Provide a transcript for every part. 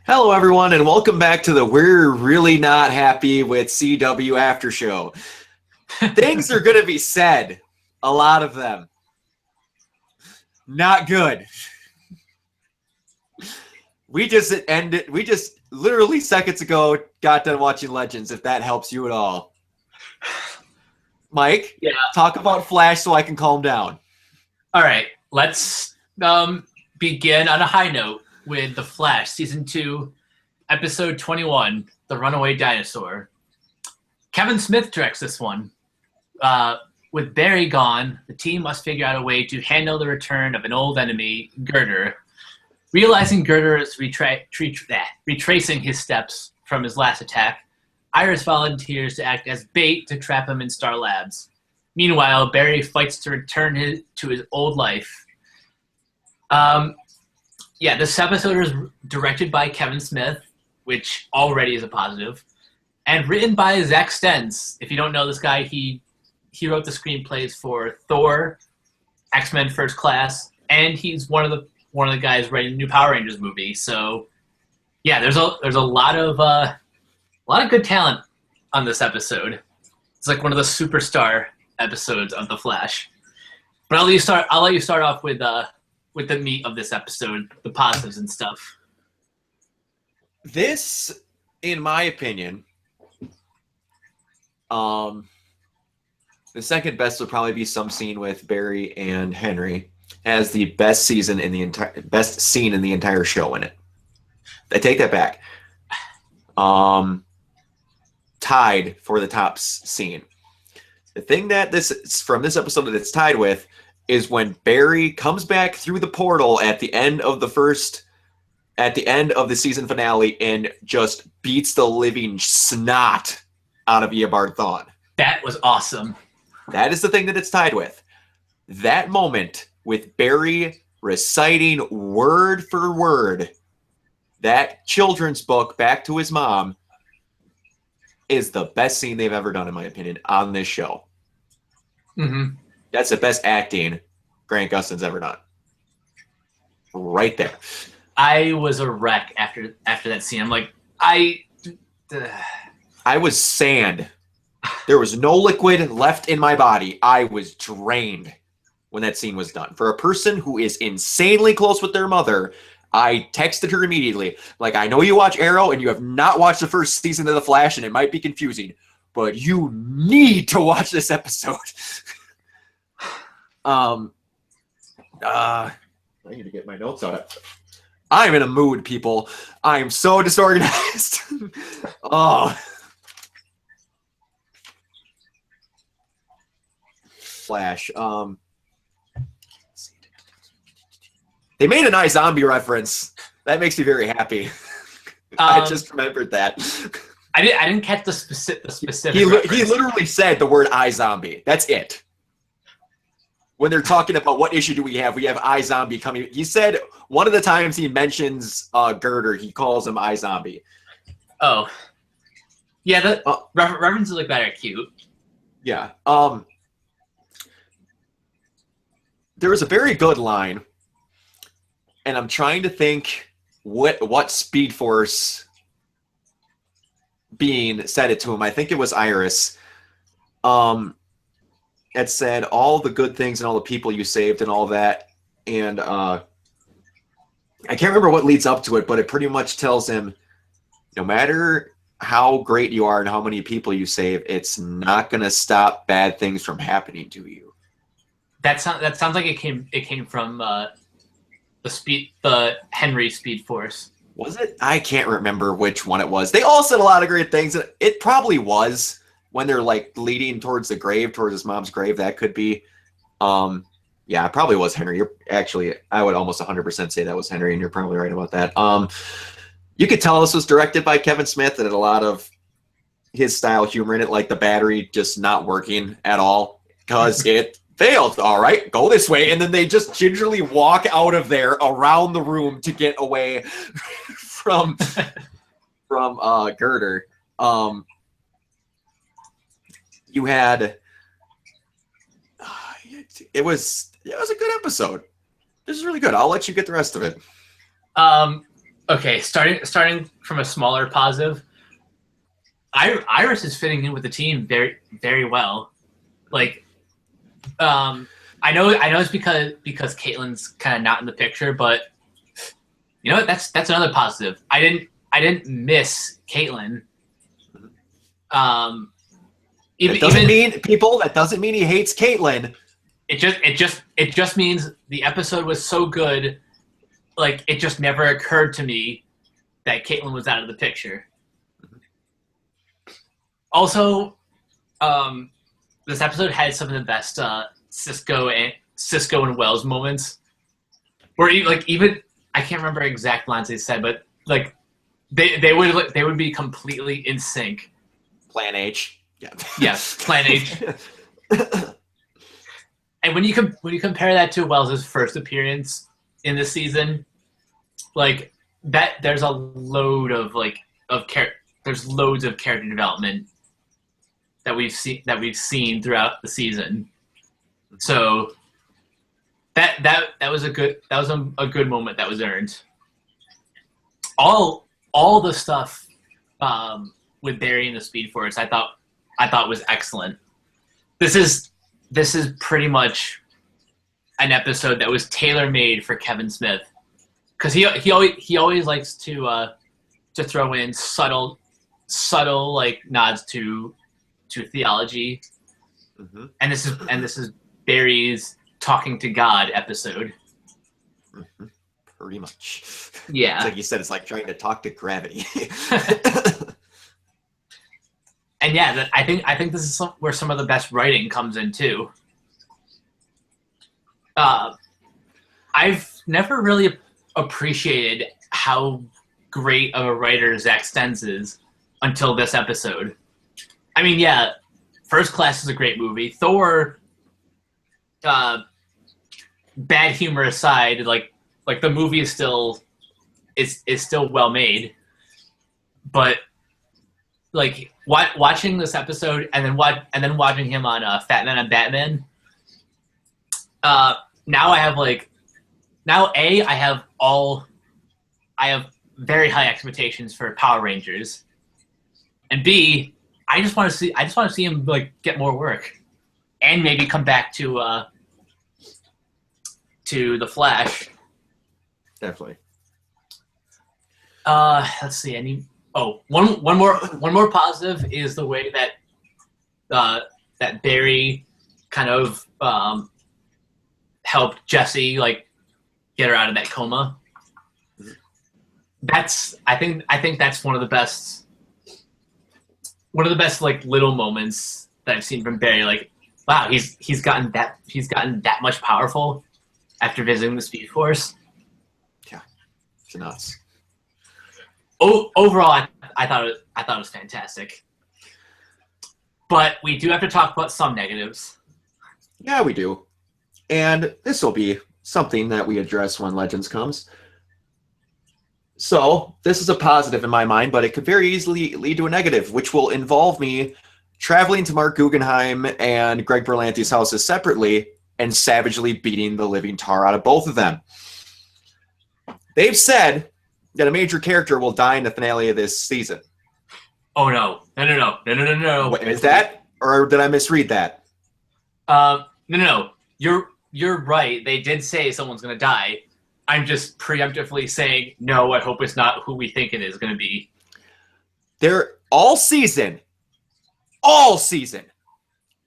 Hello, everyone, and welcome back to the We're Really Not Happy with CW After Show. Things are going to be said, a lot of them. Not good. We just literally seconds ago got done watching Legends, if that helps you at all. Mike, Yeah. Talk about Flash so I can calm down. All right, let's begin on a high note with The Flash, Season 2, Episode 21, The Runaway Dinosaur. Kevin Smith directs this one. With Barry gone, the team must figure out a way to handle the return of an old enemy, Girder. Realizing Girder is retracing his steps from his last attack, Iris volunteers to act as bait to trap him in Star Labs. Meanwhile, Barry fights to return to his old life. This episode is directed by Kevin Smith, which already is a positive, and written by Zach Stentz. If you don't know this guy, he wrote the screenplays for Thor, X-Men First Class, and he's one of the guys writing the new Power Rangers movie. So, yeah, there's a lot of good talent on this episode. It's like one of the superstar episodes of The Flash. But I'll let you start off with the meat of this episode, the positives and stuff. This, in my opinion, the second best would probably be some scene with Barry and Henry as the best scene in the entire show in it. I take that back. Tied for the top scene. The thing that from this episode that it's tied with is when Barry comes back through the portal at the end of the season finale and just beats the living snot out of Eobard Thawne. That was awesome. That is the thing that it's tied with. That moment with Barry reciting word for word that children's book back to his mom is the best scene they've ever done, in my opinion, on this show. Mm-hmm. That's the best acting Grant Gustin's ever done. Right there. I was a wreck after that scene. I'm like, I was sand. There was no liquid left in my body. I was drained when that scene was done. For a person who is insanely close with their mother, I texted her immediately. Like, I know you watch Arrow and you have not watched the first season of The Flash, and it might be confusing, but you need to watch this episode. I need to get my notes out. I'm in a mood, people. I am so disorganized. Oh. Flash. They made an iZombie reference. That makes me very happy. I just remembered that. I didn't catch the specific. He literally said the word iZombie. That's it. When they're talking about what issue do we have iZombie coming. He said one of the times he mentions Girder, he calls him iZombie. Oh. Yeah, the references like that are cute. Yeah. There was a very good line, and I'm trying to think what Speed Force being said it to him. I think it was Iris. It said all the good things and all the people you saved and all that. And I can't remember what leads up to it, but it pretty much tells him, no matter how great you are and how many people you save, it's not going to stop bad things from happening to you. That sounds like it came from the Henry Speed Force. Was it? I can't remember which one it was. They all said a lot of great things. It probably was when they're like leading towards the grave, towards his mom's grave. That could be. Yeah, it probably was Henry. I would almost 100% say that was Henry, and you're probably right about that. You could tell this was directed by Kevin Smith and had a lot of his style humor in it, like the battery just not working at all because it failed. All right, go this way. And then they just gingerly walk out of there around the room to get away from Girder. You had it was a good episode. This is really good. I'll let you get the rest of it. Okay, starting from a smaller positive, Iris is fitting in with the team very very well. Like, I know it's because Caitlyn's kind of not in the picture, but you know what? That's another positive. I didn't miss Caitlyn. Um, That doesn't mean people. That doesn't mean he hates Caitlyn. it just means the episode was so good. Like, it just never occurred to me that Caitlyn was out of the picture. Also, this episode had some of the best Cisco and Wells moments, where even I can't remember exact lines they said, but like they would be completely in sync. Plan H. Yeah. Yes, Plan H. And when you compare that to Wells' first appearance in this season, like that, there's a load of there's loads of character development that we've seen throughout the season. So that was a good moment that was earned. All the stuff with Barry and the Speed Force, I thought was excellent. This is pretty much an episode that was tailor made for Kevin Smith, because he always likes to throw in subtle like nods to theology, and this is Barry's talking to God episode. Pretty much. Yeah. It's like you said, it's like trying to talk to gravity. And yeah, I think this is where some of the best writing comes in too. I've never really appreciated how great of a writer Zack Stentz is until this episode. I mean, yeah, First Class is a great movie. Thor, bad humor aside, like the movie is still well made, but like watching this episode and then watching him on Fat Man and Batman. Now I have I have very high expectations for Power Rangers, and B, I just want to see him like get more work, and maybe come back to the Flash. Definitely. Let's see. One more positive is the way that that Barry kind of helped Jessie like get her out of that coma. I think that's one of the best like little moments that I've seen from Barry. Like, wow, he's gotten that much powerful after visiting the Speed Force. Yeah, it's nuts. Overall, I thought it was fantastic. But we do have to talk about some negatives. Yeah, we do. And this will be something that we address when Legends comes. So, this is a positive in my mind, but it could very easily lead to a negative, which will involve me traveling to Mark Guggenheim and Greg Berlanti's houses separately and savagely beating the living tar out of both of them. They've said that a major character will die in the finale of this season. Oh, no. No. Wait, is that? Or did I misread that? No. You're right. They did say someone's going to die. I'm just preemptively saying, no, I hope it's not who we think it is going to be. They're all season,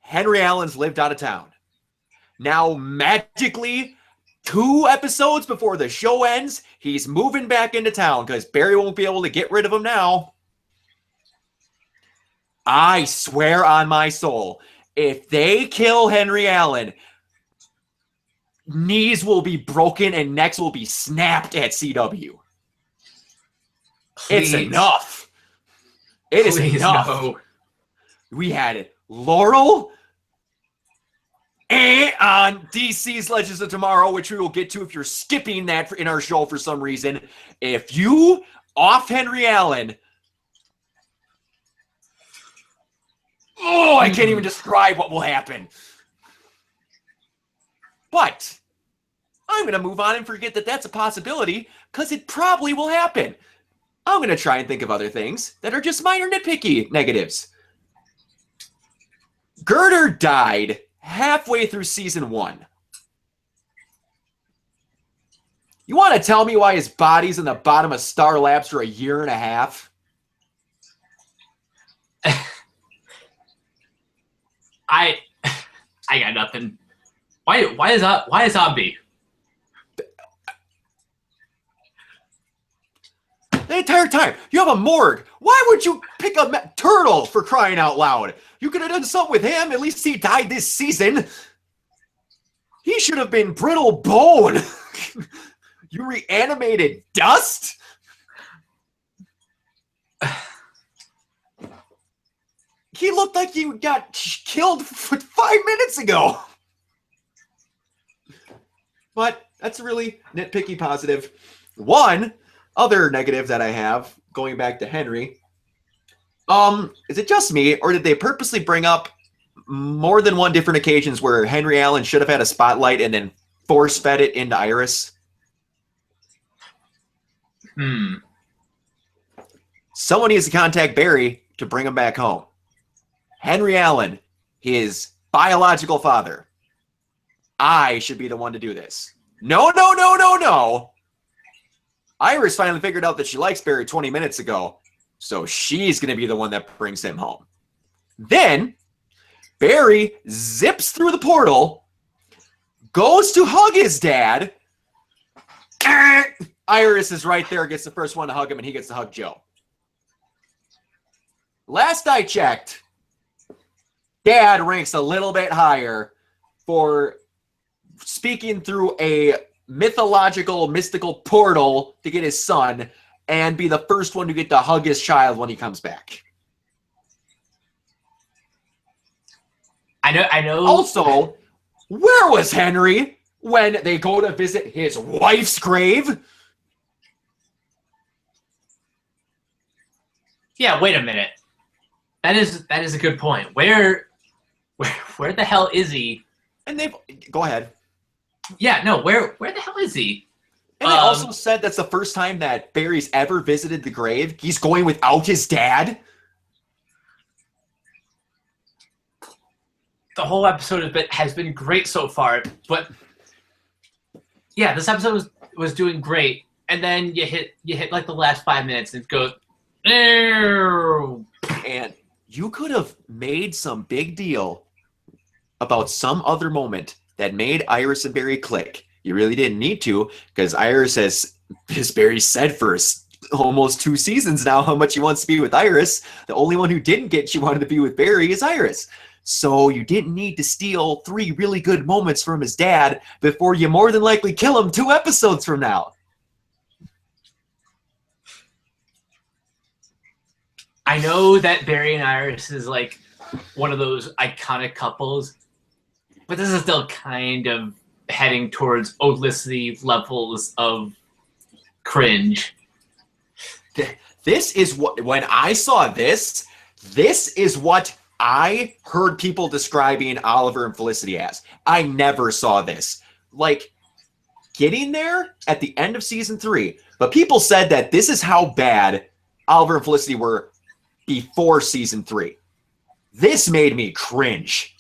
Henry Allen's lived out of town. Now, magically, 2 episodes before the show ends, he's moving back into town because Barry won't be able to get rid of him now. I swear on my soul, if they kill Henry Allen, knees will be broken and necks will be snapped at CW. Please. It's enough. It is enough. No. We had it. Laurel on DC's Legends of Tomorrow, which we will get to if you're skipping that in our show for some reason. If you off Henry Allen, I can't even describe what will happen. But I'm going to move on and forget that that's a possibility because it probably will happen. I'm going to try and think of other things that are just minor nitpicky negatives. Girder died halfway through season 1. You want to tell me why his body's in the bottom of Star Labs for a year and a half? I got nothing. Why is Zombie? The entire time, you have a morgue. Why would you pick a turtle, for crying out loud? You could have done something with him. At least he died this season. He should have been brittle bone. You reanimated dust? He looked like he got killed 5 minutes ago. But that's a really nitpicky positive. One other negative that I have, going back to Henry, is it just me, or did they purposely bring up more than one different occasions where Henry Allen should have had a spotlight and then force-fed it into Iris? Someone needs to contact Barry to bring him back home. Henry Allen, his biological father. I should be the one to do this. No, no, no, no, no. Iris finally figured out that she likes Barry 20 minutes ago, so she's going to be the one that brings him home. Then, Barry zips through the portal, goes to hug his dad. Iris is right there, gets the first one to hug him, and he gets to hug Joe. Last I checked, Dad ranks a little bit higher for speaking through a mythological, mystical portal to get his son and be the first one to get to hug his child when he comes back. I know. Also, where was Henry when they go to visit his wife's grave? Yeah, wait a minute. That is a good point. Where the hell is he? And they've go ahead. Yeah, no, where the hell is he? And they also said that's the first time that Barry's ever visited the grave. He's going without his dad. The whole episode has been great so far, but yeah, this episode was doing great, and then you hit like the last 5 minutes and it goes, and you could have made some big deal about some other moment that made Iris and Barry click. You really didn't need to, because Iris has Barry said for almost 2 seasons now how much he wants to be with Iris. The only one who didn't get she wanted to be with Barry is Iris. So you didn't need to steal 3 really good moments from his dad before you more than likely kill him 2 episodes from now. I know that Barry and Iris is like one of those iconic couples, but this is still kind of heading towards Olicity levels of cringe. This is what, when I saw this is what I heard people describing Oliver and Felicity as. I never saw this. Like, getting there at the end of season 3, but people said that this is how bad Oliver and Felicity were before season 3. This made me cringe.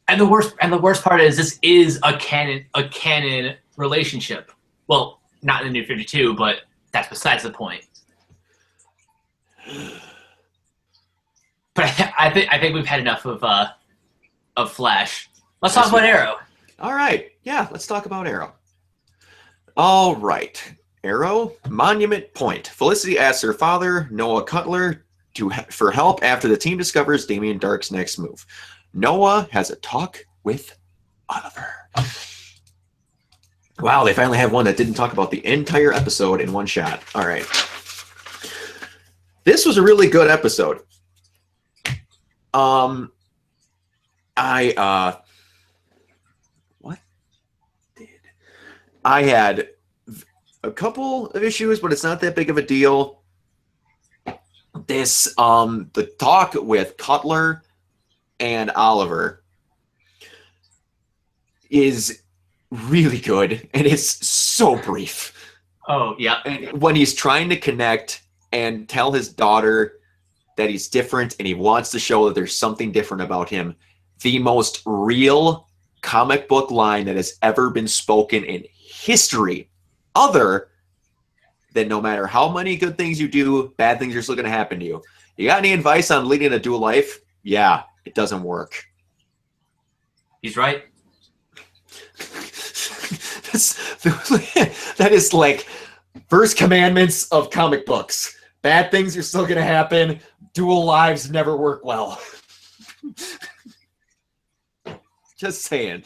And the worst part is this is a canon relationship. Well, not in the New 52, but that's besides the point. But I think we've had enough of Flash. Let's talk about Arrow. All right. Yeah, let's talk about Arrow. All right. Arrow, Monument Point. Felicity asks her father, Noah Cutler, for help after the team discovers Damien Dark's next move. Noah has a talk with Oliver. Wow, they finally have one that didn't talk about the entire episode in one shot. All right. This was a really good episode. I had a couple of issues, but it's not that big of a deal. This, the talk with Cutler and Oliver. is really good, and it's so brief. Oh, yeah. And when he's trying to connect and tell his daughter that he's different and he wants to show that there's something different about him, the most real comic book line that has ever been spoken in history, other than no matter how many good things you do, bad things are still going to happen to you. You got any advice on leading a dual life? Yeah, it doesn't work. He's right. That is like first commandments of comic books. Bad things are still going to happen. Dual lives never work well. Just saying.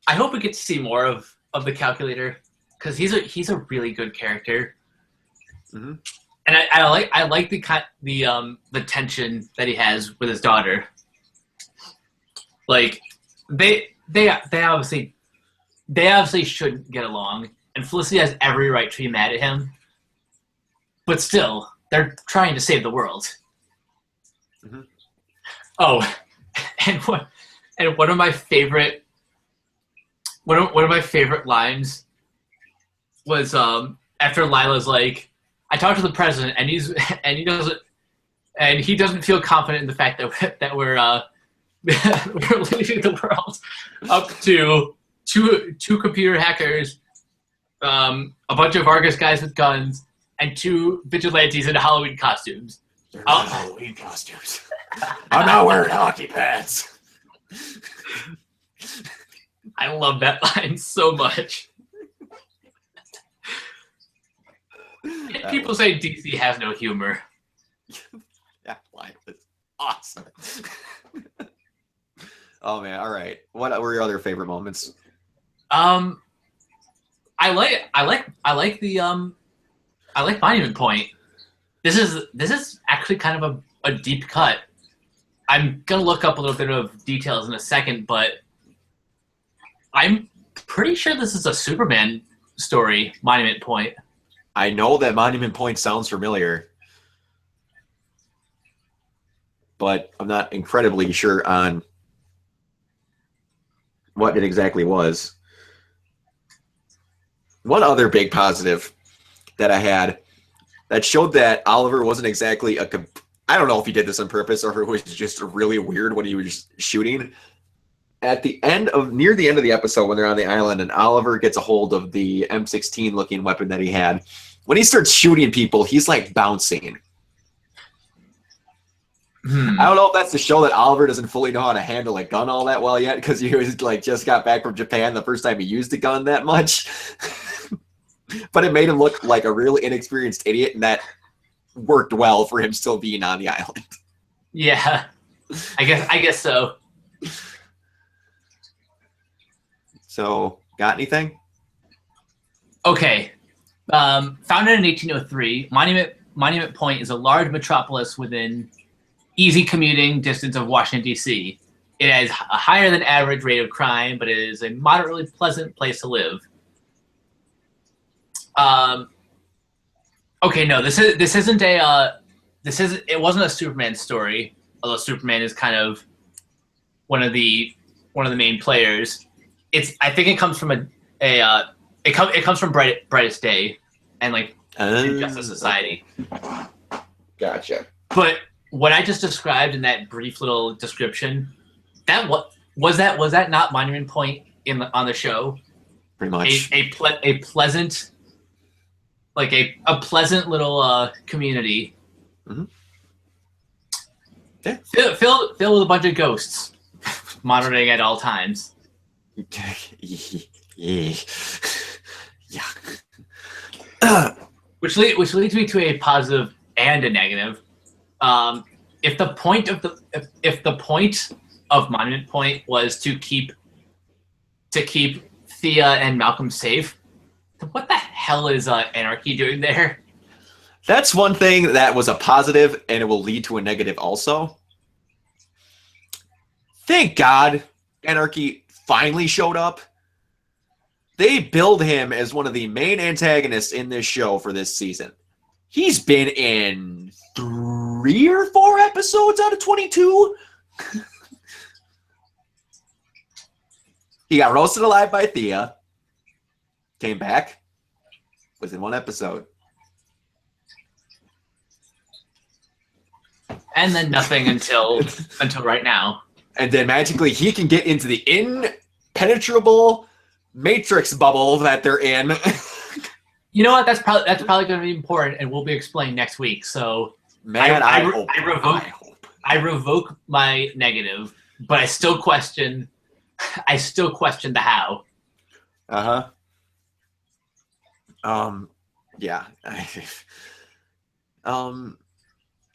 I hope we get to see more of the Calculator, because he's a really good character. Mm-hmm. And I like the tension that he has with his daughter. Like they obviously shouldn't get along, and Felicity has every right to be mad at him. But still, they're trying to save the world. Mm-hmm. Oh, and one of my favorite lines was after Lila's like, I talked to the president, and he doesn't feel confident in the fact that we're we're leaving the world up to two computer hackers, a bunch of Argus guys with guns, and 2 vigilantes in Halloween costumes. They're not Halloween costumes. I'm not wearing hockey pads. I love that line so much. People say DC has no humor. That line was awesome. Oh man! All right. What were your other favorite moments? I like Monument Point. This is actually kind of a deep cut. I'm gonna look up a little bit of details in a second, but I'm pretty sure this is a Superman story, Monument Point. I know that Monument Point sounds familiar, but I'm not incredibly sure on what it exactly was. One other big positive that I had that showed that Oliver wasn't exactly I don't know if he did this on purpose or if it was just really weird when he was shooting. Near the end of the episode, when they're on the island and Oliver gets a hold of the M16 looking weapon that he had, when he starts shooting people, he's like bouncing. I don't know if that's to show that Oliver doesn't fully know how to handle a gun all that well yet, because he was like just got back from Japan the first time he used a gun that much. But it made him look like a really inexperienced idiot, and that worked well for him still being on the island. Yeah, I guess so. So, got anything? Okay. Founded in 1803, Monument Point is a large metropolis within easy commuting distance of Washington, D.C. It has a higher than average rate of crime, but it is a moderately pleasant place to live. Okay, no, it wasn't a Superman story, although Superman is kind of one of the main players. I think it comes from it comes from Brightest Day and like Justice Society. Gotcha. But what I just described in that brief little description, was that not Monument Point on the show? Pretty much a pleasant, like a pleasant little community. Mm-hmm. Yeah. Filled with a bunch of ghosts, monitoring at all times. Yeah. Which leads me to a positive and a negative. If the point of Monument Point was to keep Thea and Malcolm safe, what the hell is Anarchy doing there? That's one thing that was a positive, and it will lead to a negative also. Thank God Anarchy finally showed up. They build him as one of the main antagonists in this show for this season. He's been in 3 or 4 episodes out of 22. He got roasted alive by Thea. Came back. Was in one episode. And then nothing until right now. And then magically he can get into the impenetrable matrix bubble that they're in. You know what? That's probably going to be important, and will be explained next week. So, man, I revoke my negative, but I still question the how. Yeah.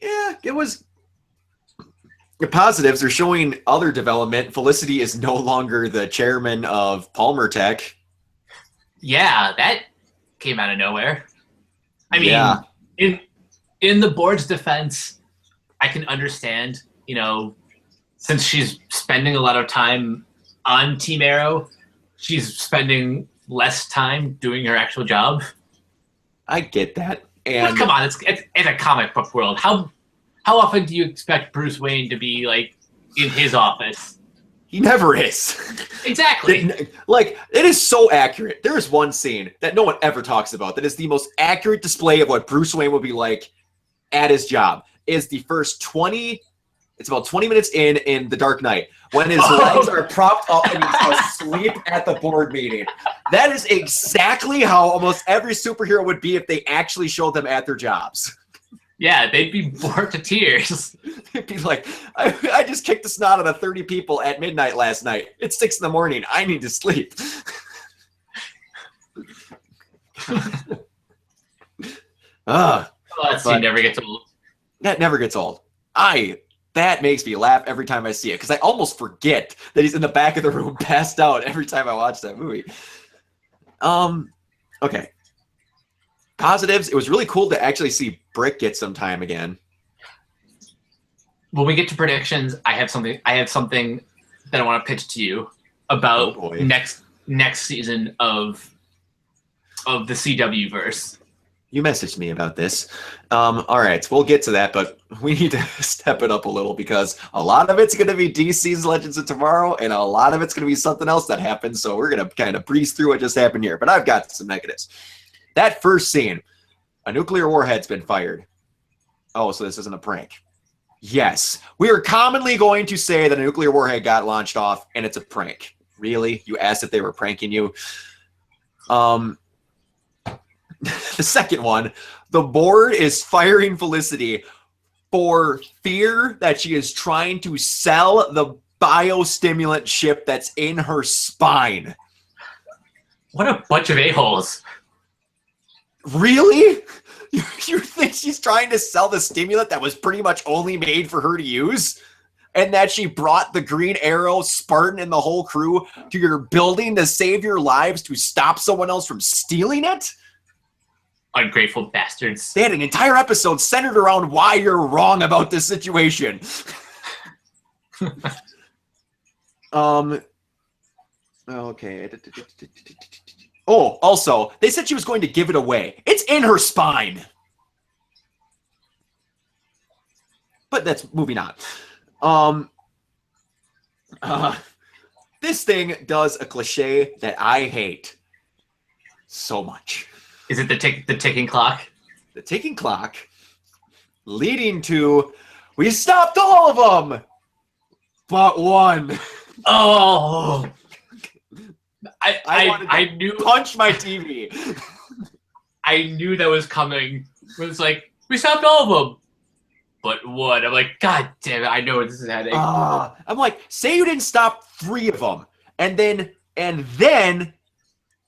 Yeah, it was. The positives are showing other development. Felicity is no longer the chairman of Palmer Tech. Yeah, that came out of nowhere. I mean, in the board's defense, I can understand, since she's spending a lot of time on Team Arrow, she's spending less time doing her actual job. I get that. And but come on, it's a comic book world. How often do you expect Bruce Wayne to be in his office? He never is. Exactly. It is so accurate. There is one scene that no one ever talks about that is the most accurate display of what Bruce Wayne would be like at his job. Is the first 20. It's about 20 minutes in The Dark Knight when his legs are propped up and he's asleep at the board meeting. That is exactly how almost every superhero would be if they actually showed them at their jobs. Yeah, they'd be bored to tears. They'd be like, I just kicked the snot out of 30 people at midnight last night. It's 6 a.m. I need to sleep. That scene never gets old. That never gets old. That makes me laugh every time I see it because I almost forget that he's in the back of the room passed out every time I watch that movie. Okay. Positives, it was really cool to actually see Brick get some time again. When we get to predictions, I have something that I want to pitch to you about next season of the CW verse. You messaged me about this. All right, we'll get to that, but we need to step it up a little because a lot of it's going to be DC's Legends of Tomorrow, and a lot of it's going to be something else that happens, so we're going to kind of breeze through what just happened here. But I've got some negatives. That first scene, a nuclear warhead's been fired. Oh, so this isn't a prank. Yes, we are commonly going to say that a nuclear warhead got launched off, and it's a prank. Really? You asked if they were pranking you? The second one, the board is firing Felicity for fear that she is trying to sell the biostimulant chip that's in her spine. What a bunch of a-holes. Really? You think she's trying to sell the stimulant that was pretty much only made for her to use? And that she brought the Green Arrow, Spartan, and the whole crew to your building to save your lives to stop someone else from stealing it? Ungrateful bastards. They had an entire episode centered around why you're wrong about this situation. Okay. Oh, also, they said she was going to give it away. It's in her spine. But that's moving on. This thing does a cliche that I hate so much. Is it the ticking clock? The ticking clock leading to, we stopped all of them, but one. Oh. I knew punch my TV. I knew that was coming. It was like, we stopped all of them, but one. I'm like, God damn it! I know where this is heading. I'm like, say you didn't stop 3 of them, and then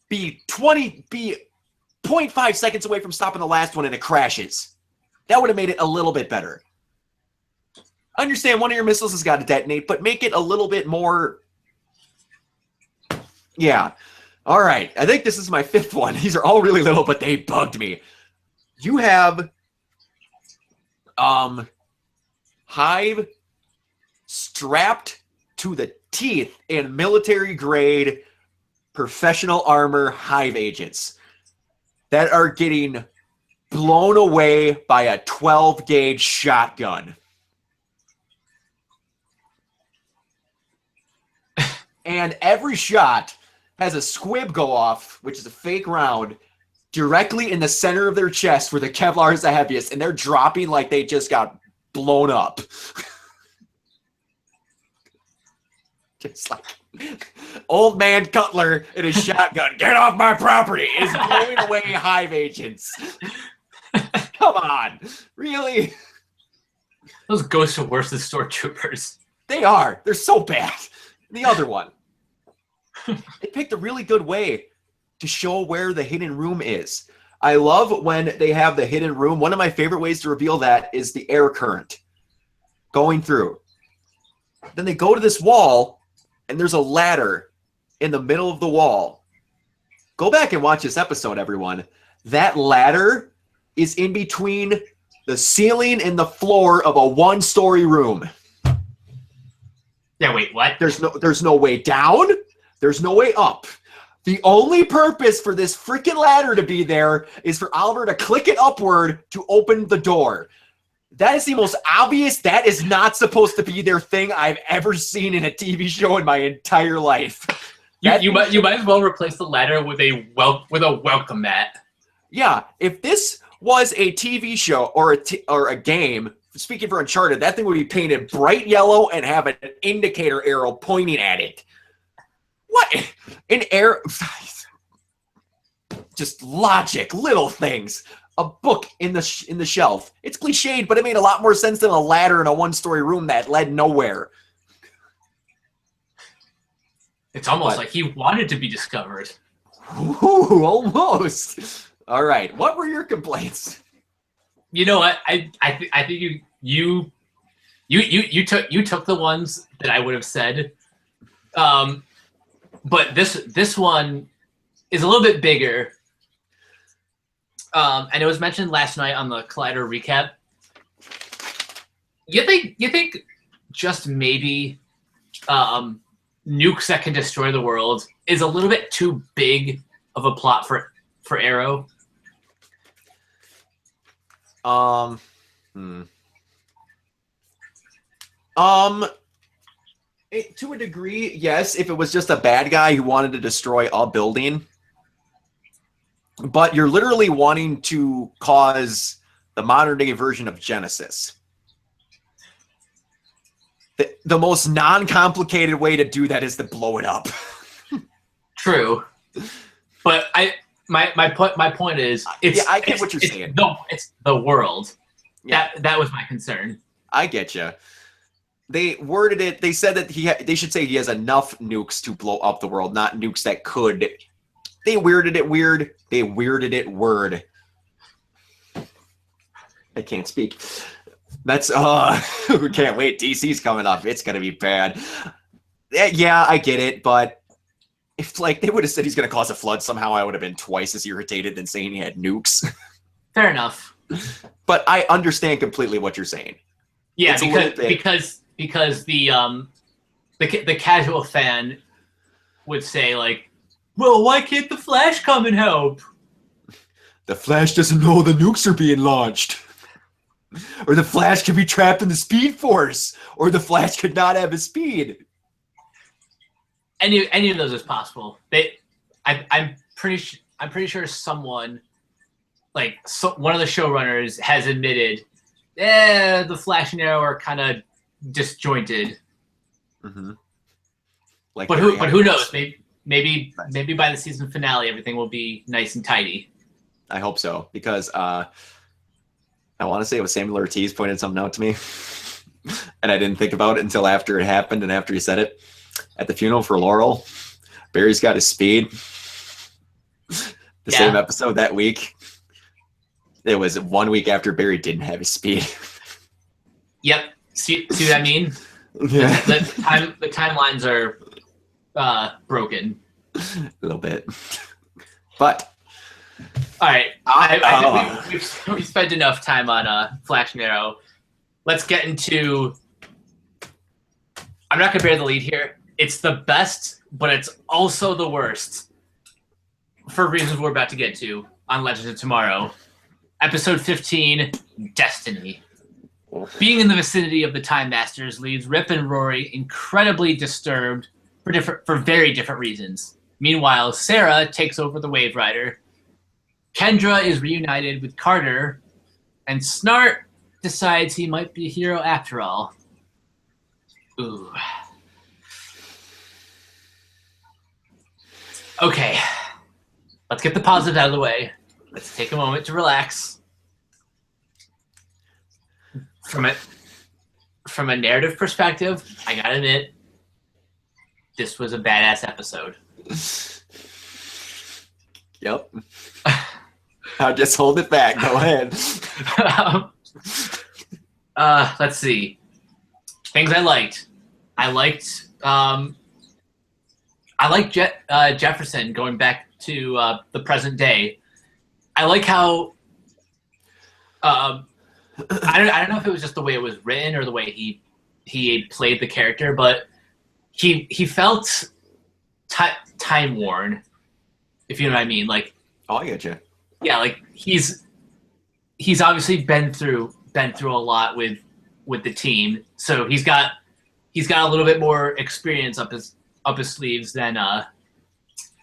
be 0.5 seconds away from stopping the last one, and it crashes. That would have made it a little bit better. I understand one of your missiles has got to detonate, but make it a little bit more. Yeah. All right. I think this is my 5th one. These are all really little, but they bugged me. You have Hive strapped to the teeth in military-grade professional armor Hive agents that are getting blown away by a 12-gauge shotgun. and every shot has a squib go off, which is a fake round, directly in the center of their chest where the Kevlar is the heaviest, and they're dropping like they just got blown up. Just like old man Cutler in his shotgun, get off my property, is blowing away hive agents. Come on. Really? Those ghosts are worse than stormtroopers. They are. They're so bad. The other one. They picked a really good way to show where the hidden room is. I love when they have the hidden room. One of my favorite ways to reveal that is the air current going through. Then they go to this wall, and there's a ladder in the middle of the wall. Go back and watch this episode, everyone. That ladder is in between the ceiling and the floor of a one-story room. Yeah, wait, what? There's no way down. There's no way up. The only purpose for this freaking ladder to be there is for Oliver to click it upward to open the door. That is the most obvious, that is not supposed to be their thing I've ever seen in a TV show in my entire life. You might as well replace the ladder with a welcome mat. Yeah, if this was a TV show or a game, speaking for Uncharted, that thing would be painted bright yellow and have an indicator arrow pointing at it. What? An arrow? Just logic, little things. A book in the shelf. It's cliched, but it made a lot more sense than a ladder in a one-story room that led nowhere. It's almost like he wanted to be discovered. Ooh, almost. All right. What were your complaints? You know what? I think you took the ones that I would have said. But this one is a little bit bigger. And it was mentioned last night on the Collider recap. You think just maybe nukes that can destroy the world is a little bit too big of a plot for Arrow? To a degree, yes, if it was just a bad guy who wanted to destroy a building. But you're literally wanting to cause the modern-day version of Genesis. The most non-complicated way to do that is to blow it up. True. But my point is, I get what you're saying. It's the world. Yeah. That was my concern. I get you. They worded it. They said that they should say he has enough nukes to blow up the world, not nukes that could. They weirded it weird. They weirded it word. I can't speak. That's we can't wait. DC's coming up. It's gonna be bad. Yeah, I get it, but if they would have said he's gonna cause a flood somehow, I would have been twice as irritated than saying he had nukes. Fair enough. But I understand completely what you're saying. Yeah, because the casual fan would say like, well, why can't the Flash come and help? The Flash doesn't know the nukes are being launched. Or the Flash could be trapped in the Speed Force. Or the Flash could not have his speed. Any of those is possible. I'm pretty sure someone, one of the showrunners has admitted, the Flash and Arrow are kind of disjointed. Mm-hmm. But who knows? Maybe by the season finale, everything will be nice and tidy. I hope so, because I want to say it was Samuel Ortiz pointed something out to me, and I didn't think about it until after it happened and after he said it. At the funeral for Laurel, Barry's got his speed. Same episode that week. It was 1 week after Barry didn't have his speed. Yep. See what I mean? Yeah. The timelines are broken. A little bit. But all right, I think we've spent enough time on Flash and Arrow. Let's get into. I'm not gonna bear the lead here. It's the best, but it's also the worst, for reasons we're about to get to on Legends of Tomorrow. Episode 15, Destiny. Being in the vicinity of the Time Masters leaves Rip and Rory incredibly disturbed for very different reasons. Meanwhile, Sarah takes over the Wave Rider. Kendra is reunited with Carter, and Snart decides he might be a hero after all. Ooh. Okay, let's get the positives out of the way. Let's take a moment to relax. From a narrative perspective, I gotta admit, this was a badass episode. Yep. I'll just hold it back. Go ahead. Let's see. Things I liked. I liked Jefferson going back to the present day. I like how I don't know if it was just the way it was written or the way he played the character, but he felt time worn, if you know what I mean. Like, oh, I get you. Yeah, like he's obviously been through a lot with the team, so he's got a little bit more experience up his sleeves than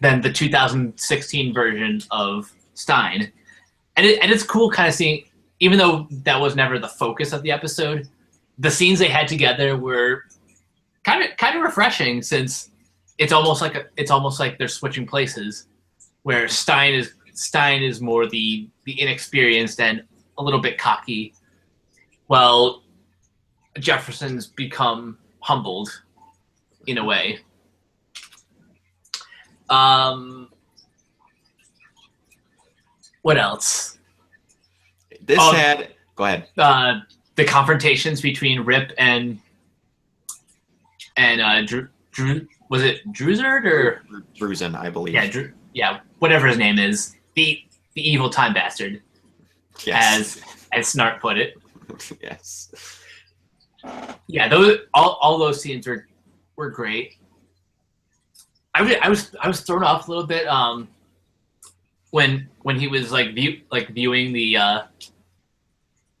the 2016 version of Stein, and it's cool kind of seeing, even though that was never the focus of the episode, the scenes they had together were kind of refreshing, since it's almost like they're switching places, where Stein is more the inexperienced and a little bit cocky, while Jefferson's become humbled in a way. What else? Go ahead. The confrontations between Rip and Drew, was it Druzard or Druzen, I believe. Yeah, whatever his name is, the evil time bastard, yes. as Snart put it. Yes. Yeah, those all those scenes were great. I was thrown off a little bit when he was viewing the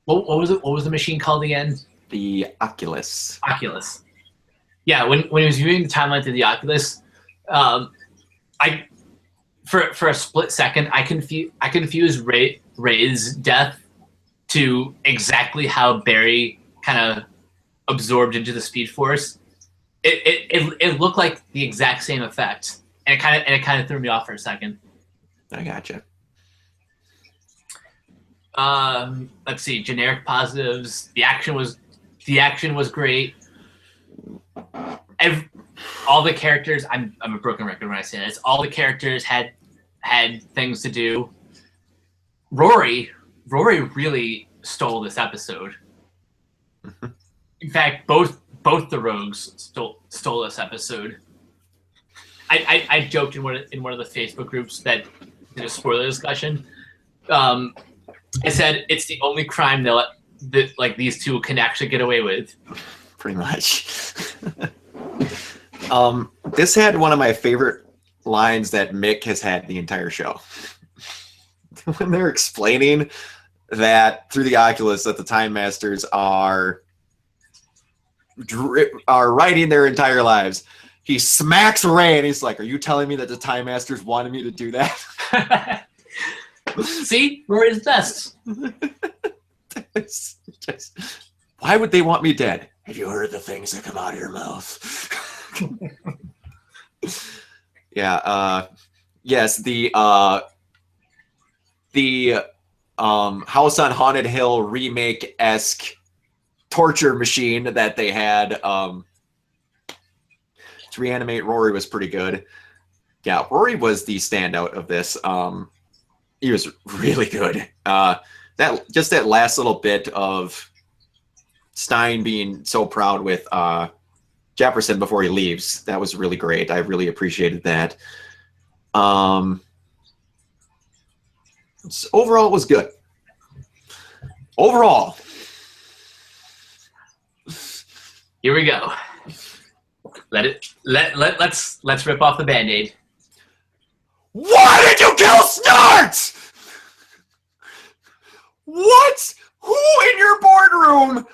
what was the machine called again? The Oculus. Oculus. Yeah, when he was viewing the timeline through the Oculus, for a split second I confused Ray's death to exactly how Barry kind of absorbed into the Speed Force. It looked like the exact same effect, and it kind of threw me off for a second. I gotcha. Let's see, generic positives. The action was great. All the characters. I'm a broken record when I say this. All the characters had things to do. Rory really stole this episode. In fact, both the Rogues stole this episode. I joked in one of the Facebook groups that did a spoiler discussion. I said it's the only crime that like these two can actually get away with. Pretty much. This had one of my favorite lines that Mick has had the entire show. When they're explaining that through the Oculus that the Time Masters are writing their entire lives, he smacks Ray and he's like, "Are you telling me that the Time Masters wanted me to do that?" See, Rory's best. Why would they want me dead? Have you heard the things that come out of your mouth? Yeah. Yes. The House on Haunted Hill remake-esque torture machine that they had to reanimate Rory was pretty good. Yeah, Rory was the standout of this. He was really good. That last little bit of Stein being so proud with Jefferson before he leaves, that was really great. I really appreciated that. Overall, it was good. Overall. Here we go. Let's rip off the Band-Aid. Why did you kill Snart? What? Who in your boardroom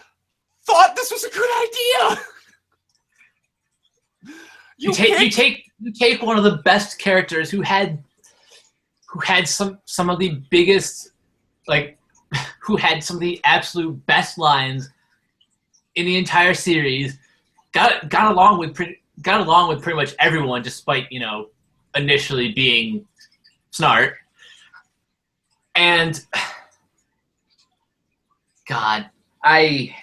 thought this was a good idea? You take one of the best characters who had some of the biggest, like, who had some of the absolute best lines in the entire series, got along with pretty much everyone, despite initially being Snart. And God, I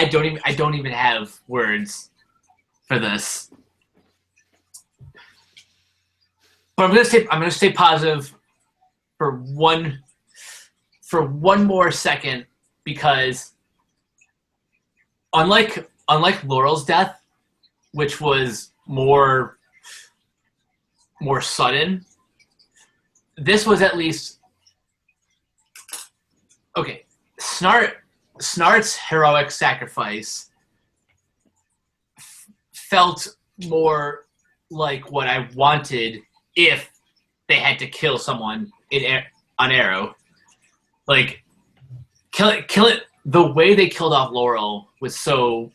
don't even have words for this. But I'm gonna stay positive for one more second, because unlike Laurel's death, which was more sudden, this was at least okay. Snart's heroic sacrifice felt more like what I wanted if they had to kill someone on Arrow. Like, kill it. The way they killed off Laurel was so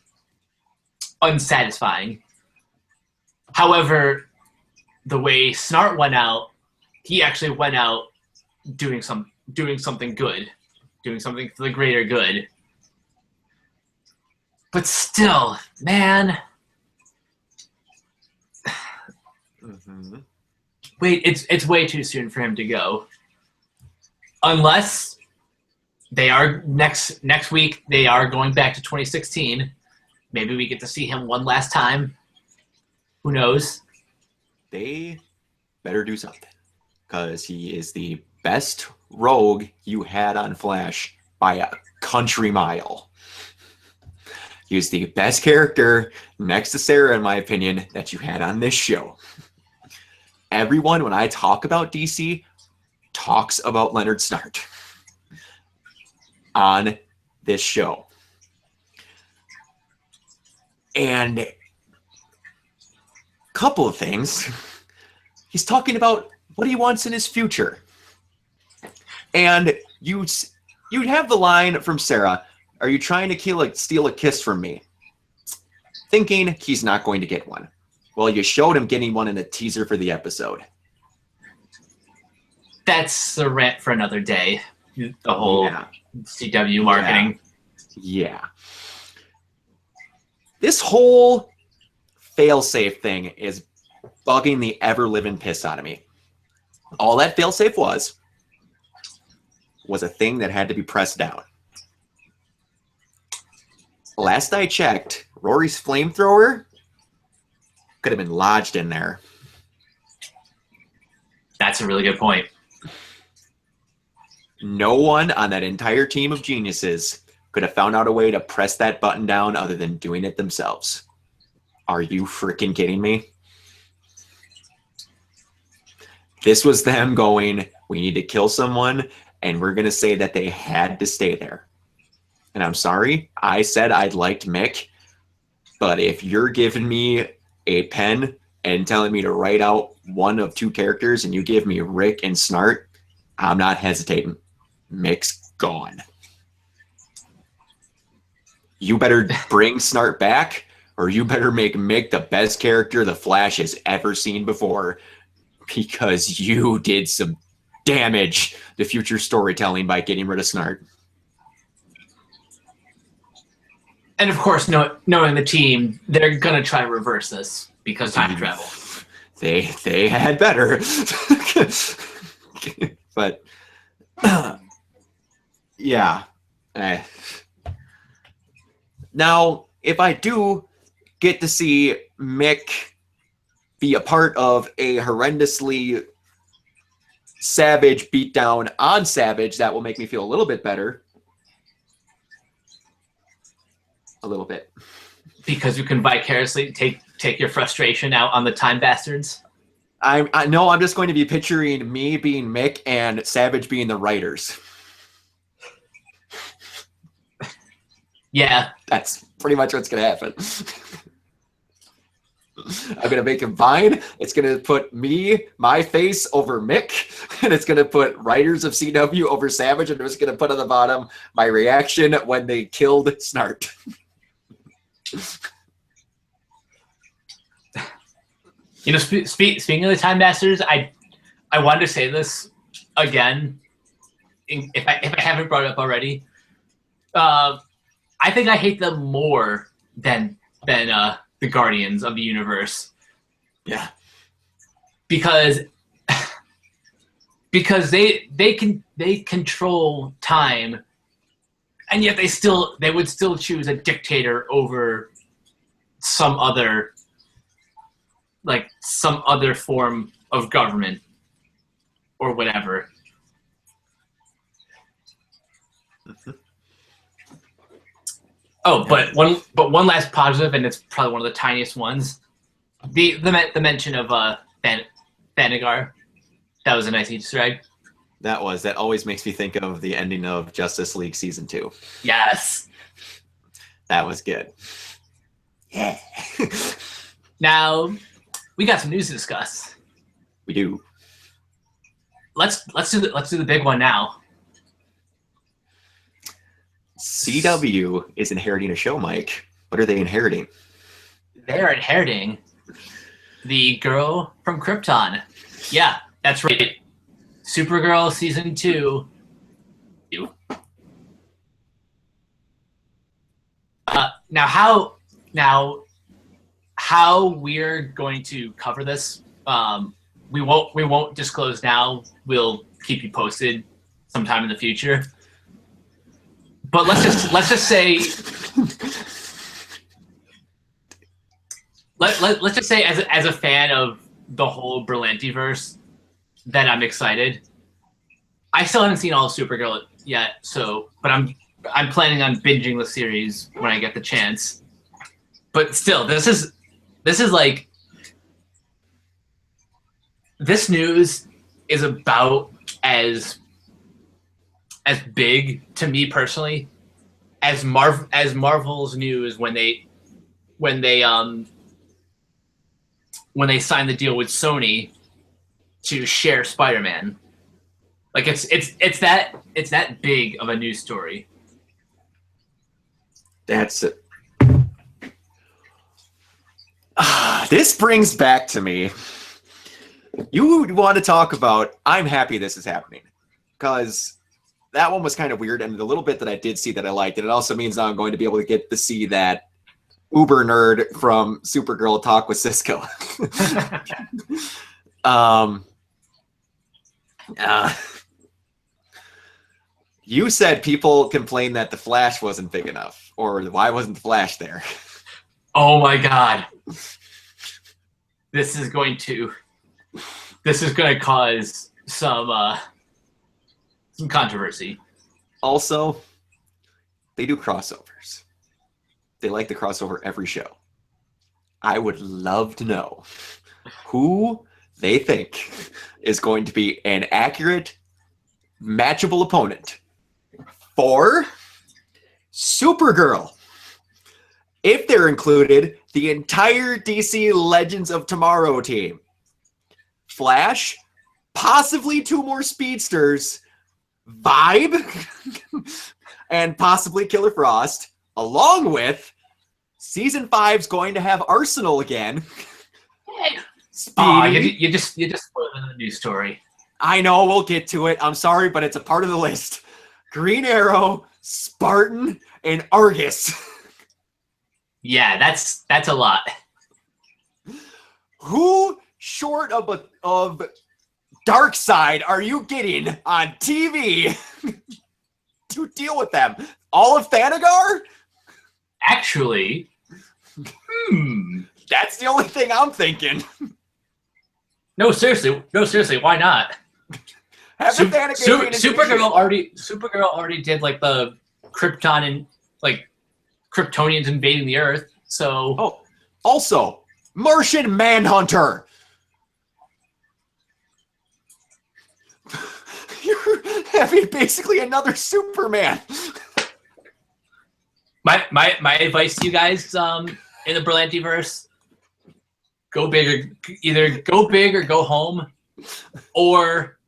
unsatisfying. However, the way Snart went out, he actually went out doing something good, doing something for the greater good. But still, man. Mm-hmm. Wait, it's way too soon for him to go. Unless they are next week, they are going back to 2016. Maybe we get to see him one last time. Who knows? They better do something, because he is the best rogue you had on Flash by a country mile. He was the best character next to Sarah, in my opinion, that you had on this show. Everyone, when I talk about DC, talks about Leonard Snart on this show. And a couple of things. He's talking about what he wants in his future. And you'd have the line from Sarah, "Are you trying to steal a kiss from me?" Thinking he's not going to get one. Well, you showed him getting one in a teaser for the episode. That's a rant for another day. The whole CW marketing. Yeah. This whole failsafe thing is bugging the ever-living piss out of me. All that failsafe was a thing that had to be pressed down. Last I checked, Rory's flamethrower could have been lodged in there. That's a really good point. No one on that entire team of geniuses could have found out a way to press that button down other than doing it themselves. Are you freaking kidding me? This was them going, we need to kill someone, and we're going to say that they had to stay there. And I'm sorry, I said I liked Mick, but if you're giving me a pen and telling me to write out one of two characters and you give me Rick and Snart, I'm not hesitating. Mick's gone. You better bring Snart back, or you better make Mick the best character the Flash has ever seen before, because you did some damage to future storytelling by getting rid of Snart. And of course, knowing the team, they're gonna try to reverse this because time travel. They had better. But yeah. Now, if I do get to see Mick be a part of a horrendously Savage beatdown on Savage, that will make me feel a little bit better. A little bit. Because you can vicariously take your frustration out on the time bastards? I know I'm just going to be picturing me being Mick and Savage being the writers. Yeah. That's pretty much what's going to happen. I'm going to make a vine. It's going to put my face over Mick, and it's going to put writers of CW over Savage, and I'm just going to put on the bottom my reaction when they killed Snart. You know, speaking of the Time Masters, I wanted to say this again. If I haven't brought it up already, I think I hate them more than the Guardians of the Universe. Yeah, because they control time, and yet they would still choose a dictator over some other form of government or whatever. Oh, but one last positive, and it's probably one of the tiniest ones. The mention of Thanagar. That was a nice Easter egg. that always makes me think of the ending of Justice League Season 2. Yes. That was good. Yeah. Now, we got some news to discuss. We do. Let's do the big one now. CW is inheriting a show, Mike. What are they inheriting? They're inheriting the girl from Krypton. Yeah, that's right. Supergirl season 2. Now how we're going to cover this, we won't disclose now. We'll keep you posted sometime in the future. But let's just say let's just say as a fan of the whole Berlantiverse that I'm excited. I still haven't seen all of Supergirl yet, but I'm planning on binging the series when I get the chance. But still, this is like, this news is about as big to me personally as Marvel's news when they signed the deal with Sony to share Spider-Man. Like it's that big of a news story. That's it. This brings back to me. You want to talk about, I'm happy this is happening. Because that one was kind of weird, and the little bit that I did see that I liked, and it also means now I'm going to be able to get to see that uber nerd from Supergirl talk with Cisco. You said people complained that the Flash wasn't big enough, or why wasn't the Flash there? Oh my God. This is going to cause some controversy. Also, they do crossovers. They like to crossover every show. I would love to know who they think is going to be an accurate, matchable opponent for Supergirl. If they're included, the entire DC Legends of Tomorrow team. Flash, possibly 2 more speedsters, Vibe, and possibly Killer Frost, along with Season 5's going to have Arsenal again. You just spoiled the news story. I know, we'll get to it. I'm sorry, but it's a part of the list. Green Arrow, Spartan, and Argus. Yeah, that's a lot. Who short of Darkseid are you getting on TV to deal with them? All of Thanagar? Actually, that's the only thing I'm thinking. No, seriously, why not? Supergirl already did like the Krypton and like Kryptonians invading the Earth. So also Martian Manhunter. You're having basically another Superman. My advice to you guys in the Berlantiverse: go big, either go big or go home, or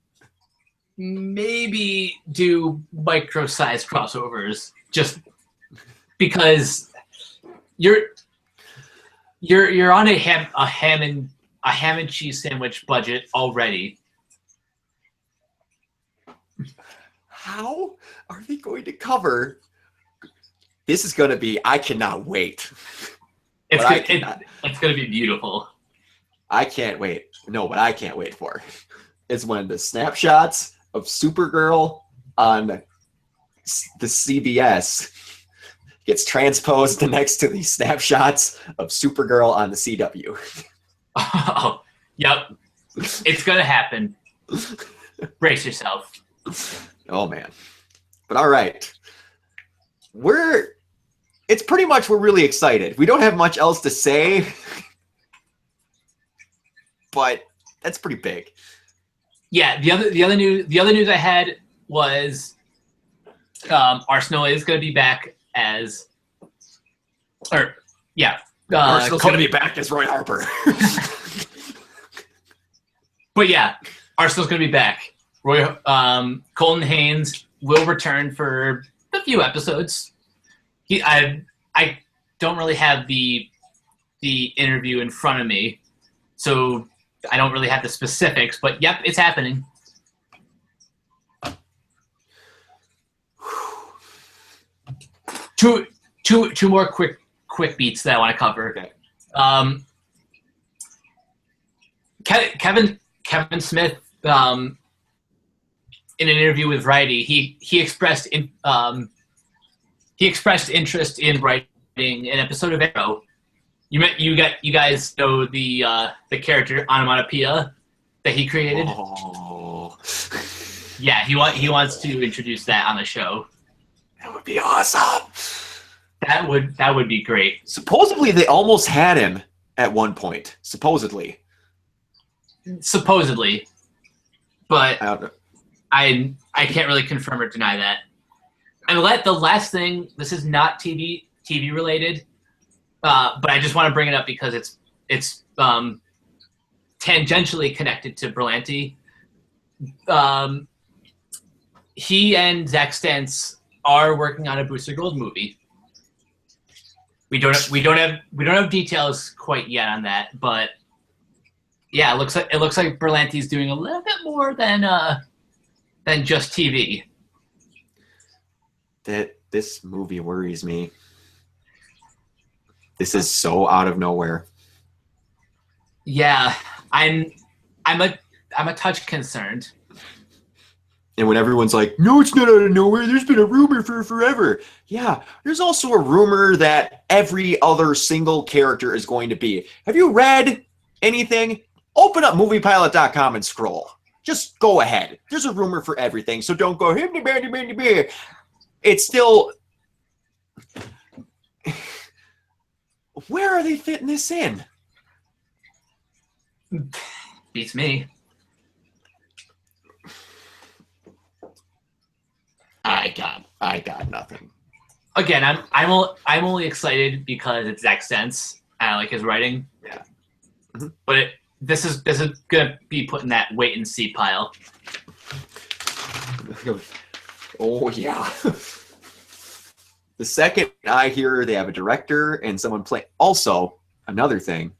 maybe do micro-sized crossovers. Just because you're on a Hammond a ham and cheese sandwich budget already. How are they going to cover? This is going to be. I cannot wait. It's going to be beautiful. I can't wait. No, what I can't wait for is when the snapshots of Supergirl on the CBS gets transposed next to the snapshots of Supergirl on the CW. Oh, yep. It's going to happen. Brace yourself. Oh, man. But all right. It's pretty much we're really excited. We don't have much else to say, but that's pretty big. Yeah, the other news I had was Arsenal is going to be back as, Arsenal's going to be back as Roy Harper. But yeah, Arsenal's going to be back. Colton Haynes will return for a few episodes. I don't really have the interview in front of me, so I don't really have the specifics. But yep, it's happening. Two more quick beats that I want to cover. Okay. Kevin Smith, in an interview with Variety, he expressed interest in writing an episode of Arrow. You guys know the character Onomatopoeia that he created. Oh. Yeah, he wants to introduce that on the show. That would be awesome. That would be great. Supposedly, they almost had him at one point. Supposedly, but I don't know. I can't really confirm or deny that. And the last thing, this is not TV related, but I just want to bring it up because it's tangentially connected to Berlanti. He and Zach Stentz are working on a Booster Gold movie. We don't have details quite yet on that, but yeah, it looks like Berlanti's doing a little bit more than just TV. That this movie worries me. This is so out of nowhere. Yeah, I'm a touch concerned. And when everyone's like, no, it's not out of nowhere. There's been a rumor for forever. Yeah, there's also a rumor that every other single character is going to be. Have you read anything? Open up moviepilot.com and scroll. Just go ahead. There's a rumor for everything, so don't go, it's still... Where are they fitting this in? Beats me. I got nothing. Again, I'm only excited because it's Zach Stentz and I like his writing. Yeah. Mm-hmm. But this is gonna be put in that wait and see pile. Oh yeah. The second I hear they have a director and someone play. Also, another thing.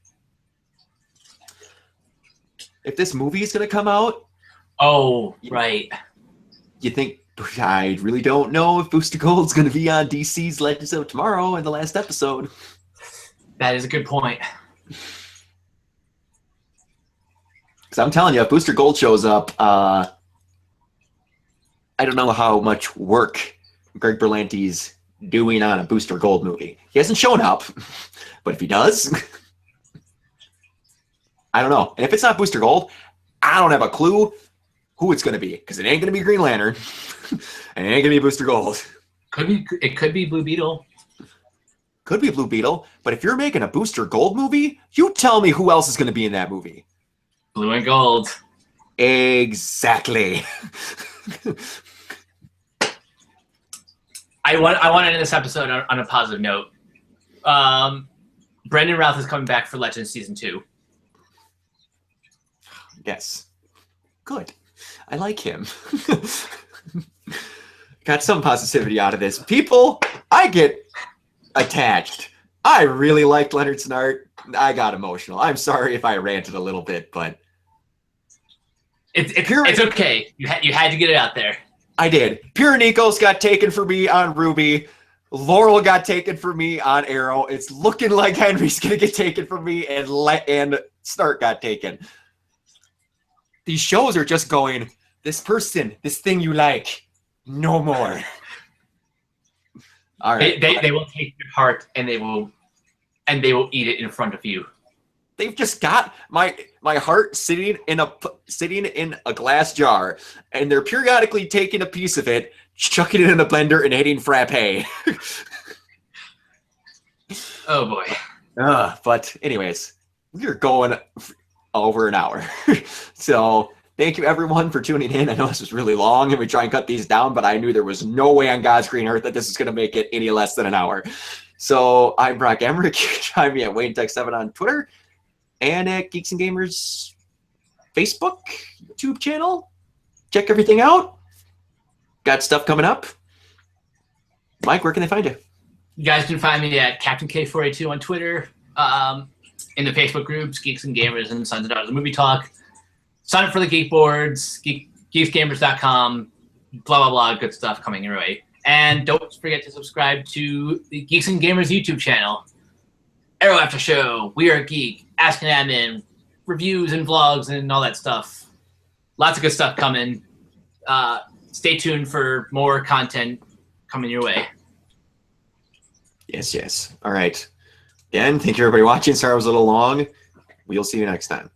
If this movie is gonna come out, right. You think? I really don't know if Booster Gold's going to be on DC's Legends of Tomorrow in the last episode. That is a good point. Because I'm telling you, if Booster Gold shows up, I don't know how much work Greg Berlanti's doing on a Booster Gold movie. He hasn't shown up, but if he does, I don't know. And if it's not Booster Gold, I don't have a clue who it's going to be, because it ain't going to be Green Lantern, and it ain't going to be Booster Gold. It could be Blue Beetle. Could be Blue Beetle, but if you're making a Booster Gold movie, you tell me who else is going to be in that movie. Blue and Gold. Exactly. I want to end this episode on a positive note. Brandon Routh is coming back for Legends Season 2. Yes. Good. I like him. Got some positivity out of this. People, I get attached I really liked Leonard's art. I got emotional. I'm sorry if I ranted a little bit, but it's okay. You had to get it out there. I did. Pure Nikos got taken for me on Ruby. Laurel got taken for me on Arrow. It's looking like Henry's gonna get taken from me, and Snart got taken. These shows are just going, this person, this thing you like, no more. All right. They will take your heart and they will eat it in front of you. They've just got my heart sitting in a glass jar, and they're periodically taking a piece of it, chucking it in a blender, and hitting frappe. Oh boy. But anyways, we're going over an hour. So thank you everyone for tuning in. I know this was really long and we try and cut these down, but I knew there was no way on God's green earth that this is going to make it any less than an hour. So I'm Brock Emmerich. You can find me at WayneTech7 on Twitter and at Geeks and Gamers Facebook, YouTube channel. Check everything out. Got stuff coming up. Mike, where can they find you? You guys can find me at Captain K482 on Twitter, in the Facebook groups, Geeks and Gamers and Sons and Daughters of Movie Talk. Sign up for the Geek Boards, geeksgamers.com, blah, blah, blah, good stuff coming your way. And don't forget to subscribe to the Geeks and Gamers YouTube channel. Arrow After Show, We Are Geek, Ask an Admin, reviews and vlogs and all that stuff. Lots of good stuff coming. Stay tuned for more content coming your way. Yes. All right. Again, thank you everybody watching. Sorry I was a little long. We'll see you next time.